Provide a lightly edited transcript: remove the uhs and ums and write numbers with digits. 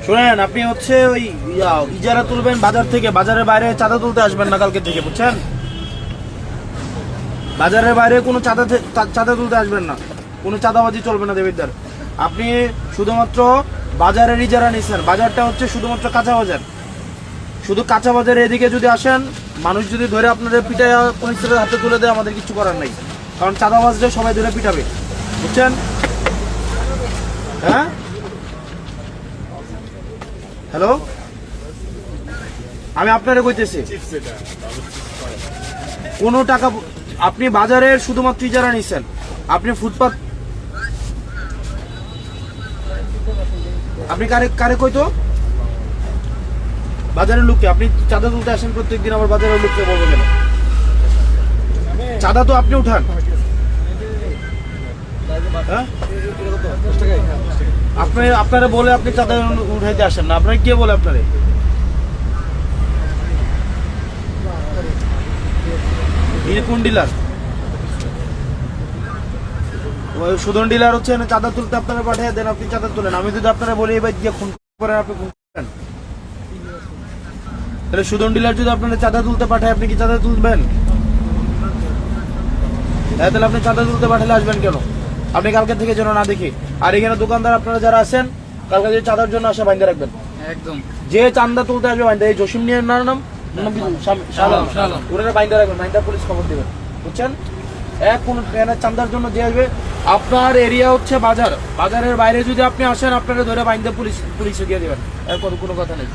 শুনেন, আপনি হচ্ছে ওই ইজারা তুলবেন বাজার থেকে, বাজারের বাইরে চাঁদা তুলতে আসবেন না কালকে থেকে, বুঝছেন? বাজারের বাইরে কোনো চাঁদা তুলতে আসবেন না, কোনো চাঁদাবাজি চলবে না দেবিদ্দার। আপনি শুধুমাত্র বাজারের ইজারা নিচ্ছেন, বাজারটা হচ্ছে শুধুমাত্র কাঁচা বাজার। শুধু কাঁচা বাজারে এদিকে যদি আসেন, মানুষ যদি ধরে আপনাদের পিটায় পুলিশের হাতে তুলে দেয়, আমাদের কিছু করার নাই, কারণ চাঁদাবাজরা সবাই ধরে পিটাবে, বুঝছেন? হ্যাঁ, হ্যালো, আমি আপনারে কইতেছি কোনো টাকা, আপনি বাজারের শুধুমাত্র ইজারা নিচ্ছেন, আপনি ফুটপাত, আপনি কারে কারে কইতো বাজারের লোককে? আপনি চাঁদা তুলতে আসেন প্রত্যেকদিন, আবার বাজারের লোককে বলবো কেন? চাঁদা তো আপনি উঠান। হ্যাঁ, আপনারা বলে আপনি চাঁদা উঠাইতে আসেন না, আপনার কে বলে আপনারে? কোন ডিলার? সুদন ডিলার হচ্ছে চাঁদা তুলতে আপনারা পাঠিয়ে দেন, আপনি চাঁদা তুলেন। আমি যদি আপনারা বলি এবার গিয়ে খুন করেন, আপনি খুন করেন, তাহলে সুদন ডিলার যদি আপনারা চাঁদা তুলতে পাঠায়, আপনি কি চাঁদা তুলবেন? হ্যাঁ, তাহলে আপনি চাঁদা তুলতে পাঠালে আসবেন কেন? আপনি কালকে থেকে যেন না দেখি। আর এখানে দোকানদার আপনারা যারা আছেন, কালকে যদি চাঁদার জন্য আসে বাইন্দা রাখবেন একদম। যে চাঁদা তুলতে আসবে বাইন্দা, এই জসিম নিয়ে নাম ওনারা বাইন্দা রাখবেন, বাইন্দা পুলিশ খবর দেবেন, বুঝছেন? কোন চাঁদার জন্য যে আসবে, আপনার এরিয়া হচ্ছে বাজার, বাজারের বাইরে যদি আপনি আসেন, আপনারা ধরে বাইন্দা পুলিশে দিয়ে দেবেন, এর কোনো কথা নেই।